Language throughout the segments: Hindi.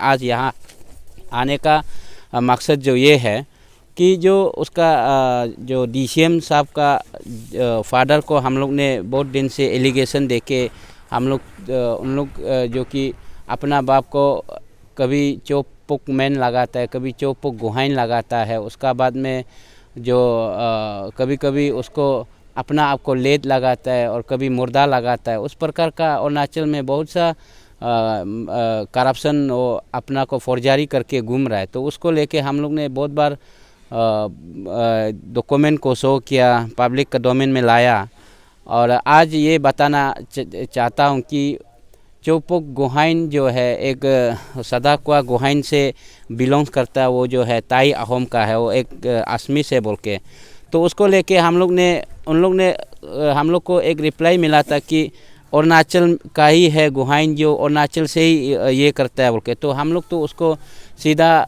आज यहाँ आने का मकसद जो ये है कि जो उसका जो डीसीएम साहब का फादर को हम लोग ने बहुत दिन से एलिगेशन देके हम लोग उन लोग जो कि अपना बाप को कभी चौपुक मैन लगाता है, कभी चौपुक गुहाइन लगाता है, उसका बाद में जो कभी कभी उसको अपना आप को लेद लगाता है और कभी मुर्दा लगाता है। उस प्रकार का अरुणाचल में बहुत सा करप्शन वो अपना को फौजदारी करके घूम रहा है। तो उसको लेके हम लोग ने बहुत बार डॉक्यूमेंट को शो किया, पब्लिक का डोमेन में लाया और आज ये बताना चाहता हूँ कि चौपुक गुहाइन जो है एक सदाकुआ गुहाइन से बिलोंग्स करता है। वो जो है ताई अहोम का है, वो एक असमी से बोल के। तो उसको लेके हम लोग को एक रिप्लाई मिला था कि अरुणाचल का ही है गुहाइन, जो अरुणाचल से ही ये करता है बोल के। तो हम लोग तो उसको सीधा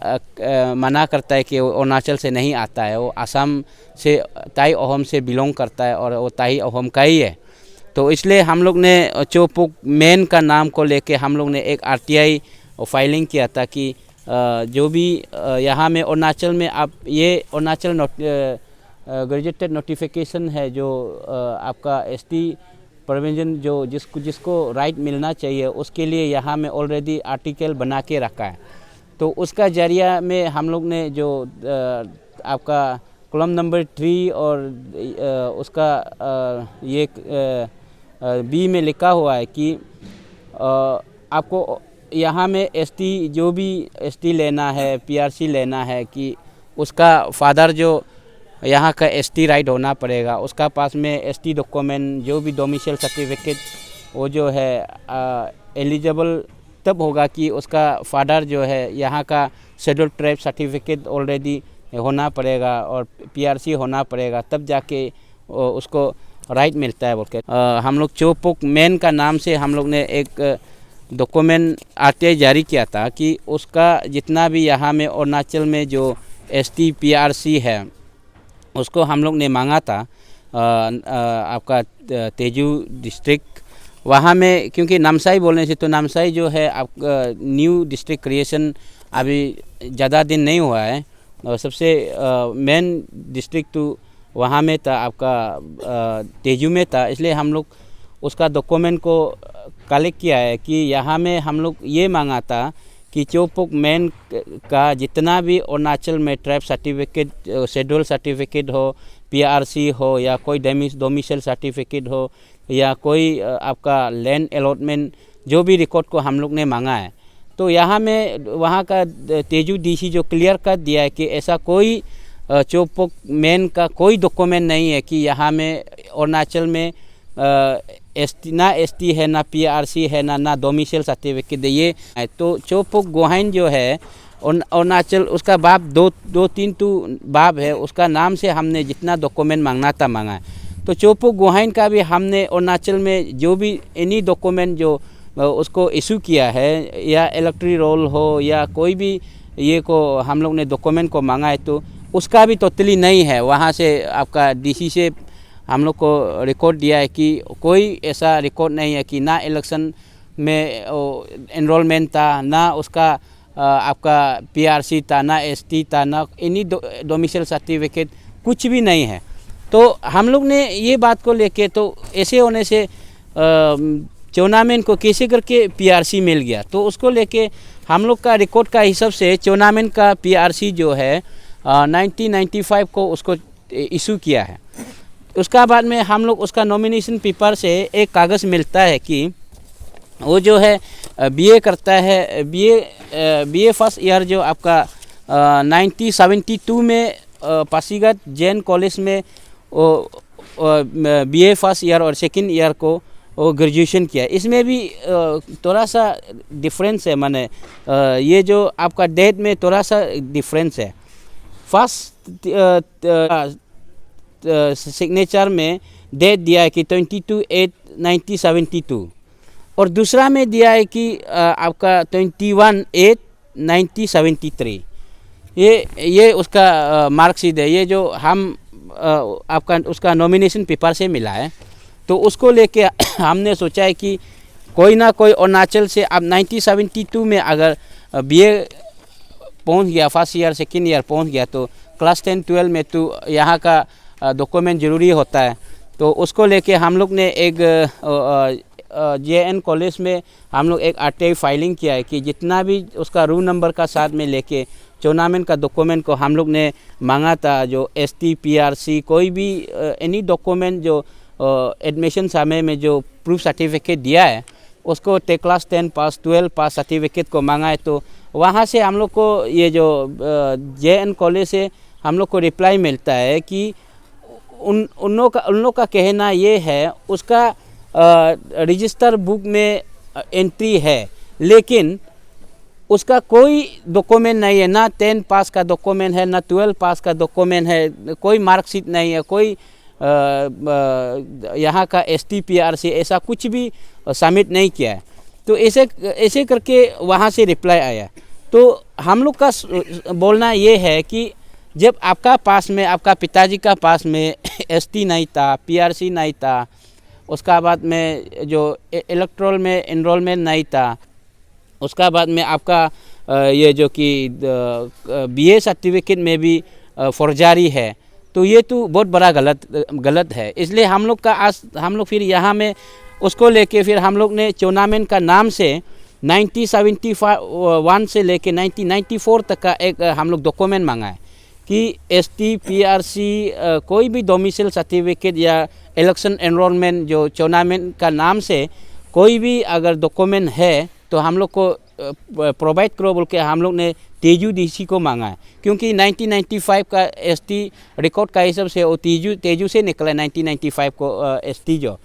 मना करता है कि वो अरुणाचल से नहीं आता है, वो असम से ताई अहोम से बिलोंग करता है और वो ताई अहोम का ही है। तो इसलिए हम लोग ने चौपुक मैन का नाम को लेके हम लोग ने एक आरटीआई फाइलिंग किया था कि जो भी यहाँ में अरुणाचल में आप ये अरुणाचल ग्रेजुएटेड नोटिफिकेशन है जो आपका एसटी प्रोविजन जो जिसको राइट मिलना चाहिए, उसके लिए यहाँ में ऑलरेडी आर्टिकल बना के रखा है। तो उसका जरिया में हम लोग ने जो आपका कॉलम नंबर 3 और उसका ये बी में लिखा हुआ है कि आपको यहाँ में एसटी जो भी एसटी लेना है, पीआरसी लेना है, कि उसका फादर जो यहाँ का एसटी राइट होना पड़ेगा, उसका पास में एसटी डॉक्यूमेंट जो भी डोमिसाइल सर्टिफिकेट वो जो है एलिजिबल तब होगा कि उसका फादर जो है यहाँ का शेड्यूल ट्राइब सर्टिफिकेट ऑलरेडी होना पड़ेगा और पीआरसी होना पड़ेगा, तब जाके उसको राइट मिलता है बोल के। हम लोग चौपुक मैन का नाम से हम लोग ने एक डॉक्यूमेंट आरटीआई जारी किया था कि उसका जितना भी यहाँ में अरुणाचल में जो एसटी पीआरसी है उसको हम लोग ने मांगा था आपका तेजू डिस्ट्रिक्ट वहाँ में, क्योंकि नामसाई बोलने से तो नामसाई जो है आप न्यू डिस्ट्रिक्ट क्रिएशन अभी ज़्यादा दिन नहीं हुआ है और सबसे मेन डिस्ट्रिक्ट तो वहाँ में था, आपका तेजू में था। इसलिए हम लोग उसका डॉक्यूमेंट को कलेक्ट किया है कि यहाँ में हम लोग ये मांगा था कि चौपुक मैन का जितना भी अरुणाचल में ट्राइब सर्टिफिकेट, शेड्यूल सर्टिफिकेट हो, पीआरसी हो या कोई डोमिसाइल सर्टिफिकेट हो या कोई आपका लैंड अलॉटमेंट, जो भी रिकॉर्ड को हम लोग ने मांगा है। तो यहाँ में वहाँ का तेजू डीसी जो क्लियर कर दिया है कि ऐसा कोई चौपुक मैन का कोई डॉक्यूमेंट नहीं है कि यहाँ में अरुणाचल में ना एसटी है, ना पीआरसी है, ना डोमिसाइल सर्टिफिकेट ये है। तो चौपुक गुहाइन जो है अरुणाचल, उसका बाप दो तीन तो बाप है, उसका नाम से हमने जितना डॉक्यूमेंट मांगना था मांगा है। तो चौपुक गुहाइन का भी हमने अरुणाचल में जो भी एनी डॉक्यूमेंट जो उसको इशू किया है या इलेक्ट्री रोल हो या कोई भी ये को हम लोग ने डॉक्यूमेंट को मांगा है, तो उसका भी टोटली नहीं है। वहाँ से आपका डीसी से हम लोग को रिकॉर्ड दिया है कि कोई ऐसा रिकॉर्ड नहीं है कि ना इलेक्शन में एनरोलमेंट था, ना उसका आपका पीआरसी था, ना एसटी था, ना एनी डोमिसाइल सर्टिफिकेट, कुछ भी नहीं है। तो हम लोग ने ये बात को लेके, तो ऐसे होने से चौनामेन को कैसे करके पीआरसी मिल गया, तो उसको लेके हम लोग का रिकॉर्ड का हिसाब से चौनामेन का पीआरसी जो है 1995 को उसको इशू किया है। उसका बाद में हम लोग उसका नॉमिनेशन पेपर से एक कागज़ मिलता है कि वो जो है बीए करता है, बीए फर्स्ट ईयर जो आपका 1972 में पासीघाट जैन कॉलेज में वो बीए फर्स्ट ईयर और सेकंड ईयर को वो ग्रेजुएशन किया। इसमें भी थोड़ा सा डिफरेंस है, माने ये जो आपका डेट में थोड़ा सा डिफरेंस है। फर्स्ट सिग्नेचर में डेट दिया है कि 22/8/1972 और दूसरा में दिया है कि आपका 21/8/1973। ये उसका मार्कशीट है, ये जो हम आपका उसका नॉमिनेशन पेपर से मिला है। तो उसको लेके हमने सोचा है कि कोई ना कोई अरुणाचल से अब 1972 में अगर बीए पहुंच गया, फर्स्ट ईयर सेकेंड ईयर पहुंच गया, तो क्लास 10 12 में तो यहाँ का डॉक्यूमेंट ज़रूरी होता है। तो उसको लेके हम लोग ने एक JN कॉलेज में हम लोग एक RTI फाइलिंग किया है कि जितना भी उसका रूल नंबर का साथ में लेके टूर्नामेंट का डॉक्यूमेंट को हम लोग ने मांगा था। जो ST PRC कोई भी एनी डॉक्यूमेंट जो एडमिशन समय में जो प्रूफ सर्टिफिकेट दिया है उसको क्लास 10 पास 12 पास सर्टिफिकेट को मांगा है। तो वहाँ से हम लोग को ये जो JN कॉलेज से हम लोग को रिप्लाई मिलता है कि उन लोग का कहना ये है उसका रजिस्टर बुक में एंट्री है, लेकिन उसका कोई डॉक्यूमेंट नहीं है, ना 10 पास का डॉक्यूमेंट है, ना 12 पास का डॉक्यूमेंट है, कोई मार्कशीट नहीं है, कोई यहाँ का ST PRC ऐसा कुछ भी सबमिट नहीं किया है। तो ऐसे करके वहाँ से रिप्लाई आया। तो हम लोग का बोलना ये है कि जब आपका पास में, आपका पिताजी का पास में ST नहीं था, PRC नहीं था, उसका बाद में जो इलेक्ट्रोल में एनरोलमेंट नहीं था, उसका बाद में आपका ये जो कि BA सर्टिफिकेट में भी फौर्जारी है, तो ये तो बहुत बड़ा गलत है। इसलिए हम लोग फिर यहाँ में उसको लेके फिर हम लोग ने टूर्नामेंट का नाम से 1971 से लेके 1994 तक का एक हम लोग डॉक्यूमेंट मांगा है कि ST PRC कोई भी डोमिसाइल सर्टिफिकेट या इलेक्शन एनरोलमेंट जो टूर्नामेंट का नाम से कोई भी अगर डॉक्यूमेंट है तो हम लोग को प्रोवाइड करो बोल के हम लोग ने तेजू DC को मांगा है। क्योंकि 1995 का ST रिकॉर्ड का हिसाब से वो तेजू से निकला 1995 को ST जो।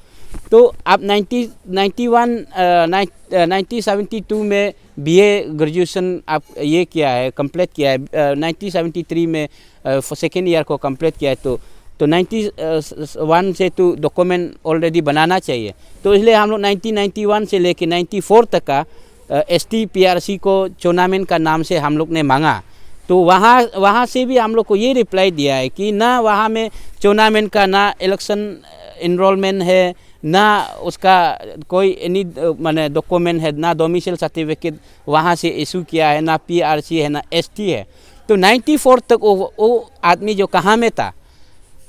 तो आप 1972 में BA ग्रेजुएशन आप ये किया है, कंप्लीट किया है, 1973 में सेकेंड ईयर को कंप्लीट किया है, तो 91 से तो डॉक्यूमेंट ऑलरेडी बनाना चाहिए। तो इसलिए हम लोग 1991 से लेके 94 तक का ST PRC को टूर्नामेंट का नाम से हम लोग ने मांगा। तो वहाँ से भी हम लोग को ये रिप्लाई दिया है कि ना वहाँ में टूर्नामेंट का ना इलेक्शन इनरोलमेंट है, ना उसका कोई एनी माने डॉक्यूमेंट है, ना डोमिसाइल सर्टिफिकेट वहाँ से इशू किया है, ना PRC है, ना ST है। तो 94 तक वो आदमी जो कहाँ में था,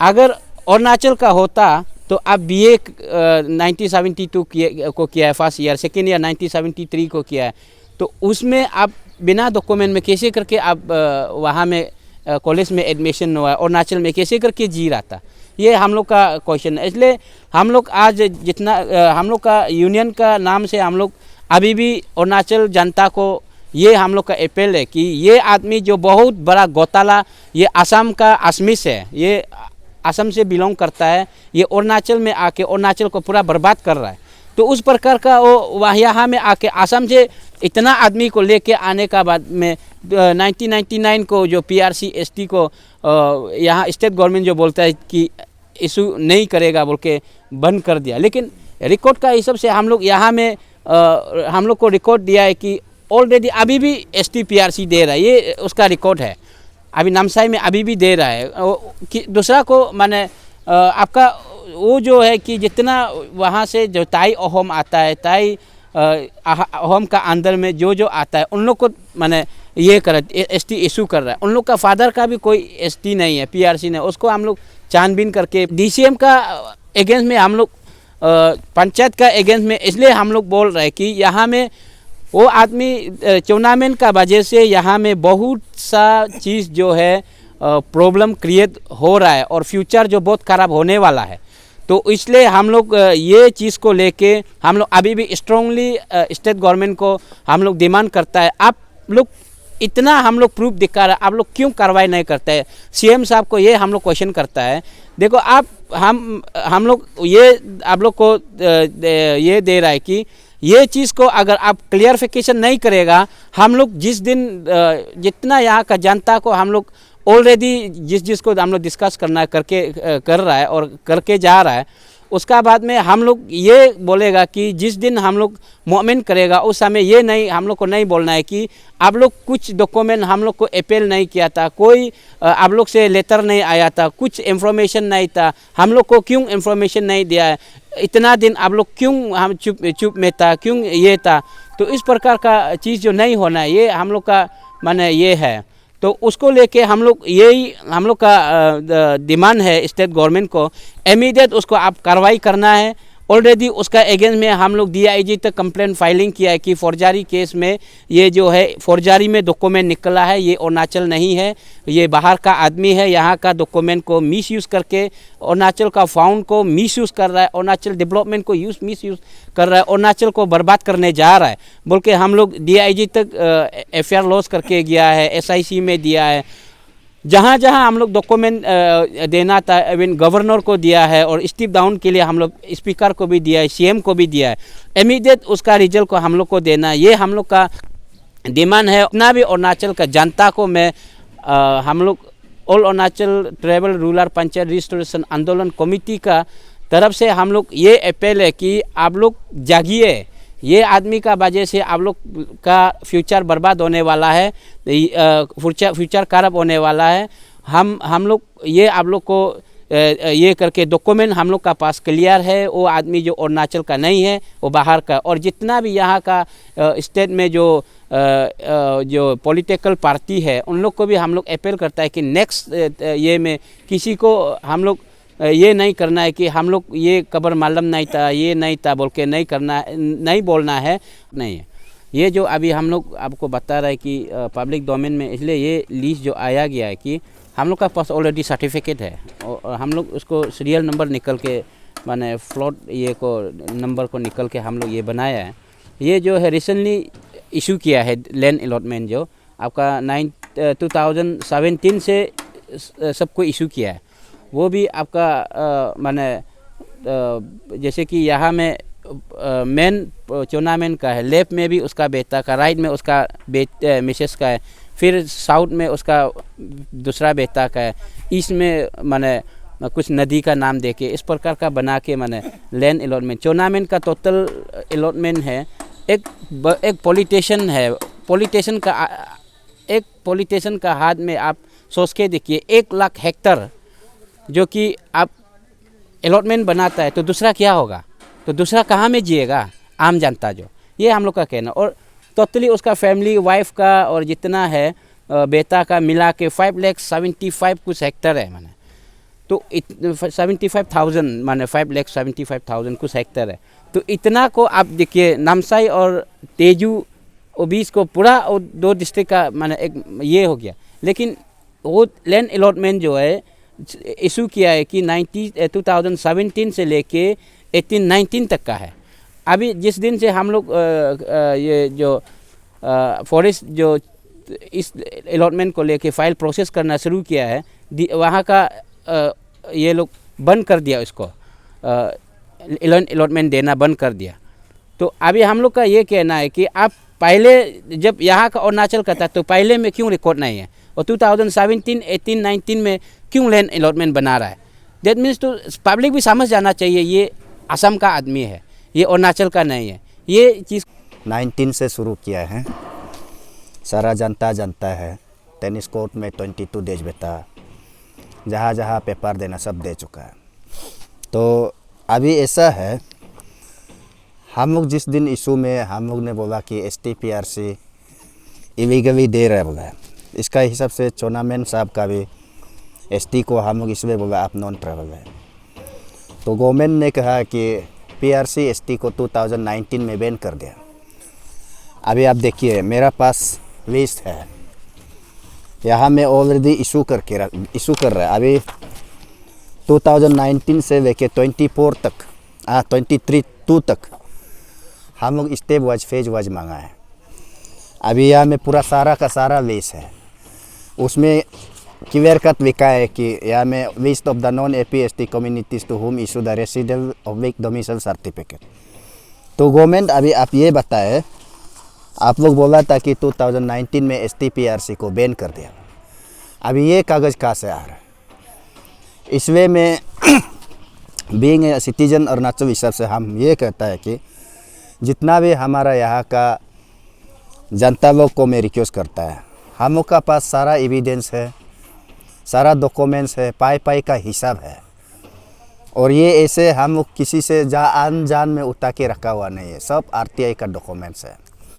अगर अरुणाचल का होता तो आप BA 1972 को किया है फर्स्ट ईयर, सेकेंड ईयर 1973 को किया है, तो उसमें आप बिना डॉक्यूमेंट में कैसे करके आप वहाँ में कॉलेज में एडमिशन हुआ, अरुणाचल में कैसे करके जी रहा था, ये हम लोग का क्वेश्चन है। इसलिए हम लोग आज जितना हम लोग का यूनियन का नाम से हम लोग अभी भी अरुणाचल जनता को ये हम लोग का अपील है कि ये आदमी जो बहुत बड़ा घोटाला, ये असम का असमिस है, ये असम से बिलोंग करता है, ये अरुणाचल में आके अरुणाचल को पूरा बर्बाद कर रहा है। तो उस प्रकार का वो यहाँ में आके असम से इतना आदमी को लेके आने का बाद में 1999 को जो PRC ST को यहाँ स्टेट गवर्नमेंट जो बोलता है कि इशू नहीं करेगा बोल के बंद कर दिया। लेकिन रिकॉर्ड का हिसाब से हम लोग यहाँ में हम लोग को रिकॉर्ड दिया है कि ऑलरेडी अभी भी ST PRC दे रहा है, ये उसका रिकॉर्ड है, अभी नामसाई में अभी भी दे रहा है। कि दूसरा को माने आपका वो जो है कि जितना वहाँ से जो ताई अहोम आता है, ताई अहोम का अंदर में जो आता है उन लोग को माने ये ST इशू कर रहा है। उन लोग का फादर का भी कोई ST नहीं है, PRC नहीं, उसको हम लोग छानबीन करके DCM का एगेंस्ट में हम लोग पंचायत का एगेंस्ट में इसलिए हम लोग बोल रहे हैं कि यहाँ में वो आदमी टूर्नामेंट का वजह से यहाँ में बहुत सा चीज़ जो है प्रॉब्लम क्रिएट हो रहा है और फ्यूचर जो बहुत ख़राब होने वाला है। तो इसलिए हम लोग ये चीज़ को लेके हम लोग अभी भी स्ट्रांगली स्टेट गवर्नमेंट को हम लोग डिमांड करता है, आप लोग इतना हम लोग प्रूफ दिखा रहा है, आप लोग क्यों कार्रवाई नहीं करते हैं। CM साहब को ये हम लोग क्वेश्चन करता है, देखो आप हम लोग ये आप लोग को ये दे रहा है कि ये चीज़ को अगर आप क्लियरिफिकेशन नहीं करेगा, हम लोग जिस दिन जितना यहाँ का जनता को हम लोग ऑलरेडी जिस को हम लोग डिस्कस करना है कर रहा है और करके जा रहा है, उसका बाद में हम लोग ये बोलेगा कि जिस दिन हम लोग मोमेंट करेगा उस समय ये नहीं हम लोग को नहीं बोलना है कि आप लोग कुछ डॉक्यूमेंट हम लोग को अपील नहीं किया था, कोई आप लोग से लेटर नहीं आया था, कुछ इन्फॉर्मेशन नहीं था, हम लोग को क्यों इन्फॉर्मेशन नहीं दिया है, इतना दिन आप लोग क्यों हम चुप में था, क्यों ये था। तो इस प्रकार का चीज़ जो नहीं होना है, ये हम लोग का माने ये है। तो उसको लेके हम लोग यही हम लोग का डिमांड है स्टेट गवर्नमेंट को, इमीडिएट उसको आप कार्रवाई करना है। ऑलरेडी उसका अगेंस्ट में हम लोग DIG तक कंप्लेंट फाइलिंग किया है कि फौर्जारी केस में ये जो है फौर्जारी में डॉक्यूमेंट निकला है, ये अरुणाचल नहीं है, ये बाहर का आदमी है, यहाँ का डॉक्यूमेंट को मिसयूज़ करके अरुणाचल का फाउंड को मिसयूज़ कर रहा है, अरुणाचल डेवलपमेंट को मिसयूज़ कर रहा है, अरुणाचल को बर्बाद करने जा रहा है बोल के हम लोग DIG तक FIR लॉस करके गया है, SIC में दिया है। जहाँ जहाँ हम लोग डॉक्यूमेंट देना था इवन गवर्नर को दिया है, और स्टीप डाउन के लिए हम लोग स्पीकर को भी दिया है, CM को भी दिया है। इमीडिएट उसका रिजल्ट को हम लोग को देना, ये हम लोग का डिमांड है। उतना भी अरुणाचल का जनता को मैं हम लोग all Arunachal tribal rural panchayat restoration आंदोलन कमेटी का तरफ से हम लोग ये अपील है कि आप लोग जागिए, ये आदमी का वजह से आप लोग का फ्यूचर बर्बाद होने वाला है, फ्यूचर खराब होने वाला है। हम लोग ये आप लोग को ये करके डॉक्यूमेंट हम लोग का पास क्लियर है, वो आदमी जो अरुणाचल का नहीं है, वो बाहर का, और जितना भी यहाँ का स्टेट में जो पॉलिटिकल पार्टी है उन लोग को भी हम लोग अपील करता है कि नेक्स्ट ये में किसी को हम लोग ये नहीं करना है कि हम लोग ये कब्र मालूम नहीं था, ये नहीं था बोल के नहीं करना, नहीं बोलना है, नहीं है। ये जो अभी हम लोग आपको बता रहे हैं कि पब्लिक डोमेन में, इसलिए ये लीज जो आया गया है कि हम लोग का पास ऑलरेडी सर्टिफिकेट है, और हम लोग उसको सीरियल नंबर निकल के माने फ्लॉट ये को नंबर को निकल के हम लोग ये बनाया है। ये जो है रिसेंटली इशू किया है लैंड अलॉटमेंट, जो आपका 2017 से सबको इशू किया है। वो भी आपका माने जैसे कि यहाँ में मेन चोनामेंट का है, लेफ्ट में भी उसका बेटा का, राइट में उसका मिसेस का है, फिर साउथ में उसका दूसरा बेटा का है, ईस्ट में माने कुछ नदी का नाम देके इस प्रकार का बना के माने लैंड अलॉटमेंट। चोनामेंट का टोटल अलॉटमेंट है, एक पॉलिटिशियन है, एक पॉलिटिशियन का हाथ में आप सोच के देखिए 1 लाख हेक्टर जो कि आप अलॉटमेंट बनाता है, तो दूसरा क्या होगा, तो दूसरा कहाँ में जिएगा आम जनता जो, ये हम लोग का कहना। और टोटली उसका फैमिली वाइफ का और जितना है बेटा का मिला के 5,75,000 कुछ हेक्टर है माने, तो 75,000 माने 5,75,000 कुछ हेक्टर है। तो इतना को आप देखिए नामसाई और तेजू और बीच को पूरा और 2 डिस्ट्रिक्ट का माने एक ये हो गया। लेकिन वो लैंड अलॉटमेंट जो है इशू किया है कि 2017 से लेके 18-19 तक का है। अभी जिस दिन से हम लोग ये जो फॉरेस्ट जो इस अलॉटमेंट को लेके फाइल प्रोसेस करना शुरू किया है, वहाँ का ये लोग बंद कर दिया, इसको अलॉटमेंट देना बंद कर दिया। तो अभी हम लोग का ये कहना है कि आप पहले जब यहाँ का अरुणाचल का था तो पहले में क्यों रिकॉर्ड नहीं है, और 2017, 18, 19 में क्यों लैंड अलॉटमेंट बना रहा है। दैट मीन्स तो पब्लिक भी समझ जाना चाहिए ये असम का आदमी है, ये अरुणाचल का नहीं है। ये चीज़ 19 से शुरू किया है, सारा जनता जानता है। टेनिस कोर्ट में 22 देश बेटा, जहाँ जहाँ पेपर देना सब दे चुका है। तो अभी ऐसा है, हम लोग जिस दिन इशू में हम लोग ने बोला कि STPRC इलीगली दे रहा है बोला है, इसका हिसाब से चोनामेंट साहब का भी ST को हम लोग इसमें बोला आप नॉन ट्रैवल है। तो गवर्नमेंट ने कहा कि PRC ST को 2019 में बैन कर दिया। अभी आप देखिए मेरा पास लिस्ट है, यहाँ में ऑलरेडी इशू कर रहा है। अभी 2019 से लेके 24 तक 23 तक हम लोग स्टेप वाइज फेज वाइज मांगा है। अभी यहाँ में पूरा सारा का सारा लिस्ट है, उसमें क्लियर कट लिखा है कि यहाँ में list of the non APST communities to home issue the resident oblique domicile certificate. तो गवर्नमेंट अभी आप ये बताए, आप लोग बोला था कि 2019 में STPRC को बैन कर दिया, अभी ये कागज़ कहाँ से आ रहा है। इसलिए में बीइंग ए सिटीजन अरुणाचल हिसाब से हम ये कहता है कि जितना भी हमारा यहाँ का जनता लोग को मैं रिक्वेस्ट करता है, हम लोग का पास सारा एविडेंस है, सारा डॉक्यूमेंट्स है, पाई का हिसाब है, और ये ऐसे हम लोग किसी से अनजान में उठा के रखा हुआ नहीं है, सब RTI का डॉक्यूमेंट्स है।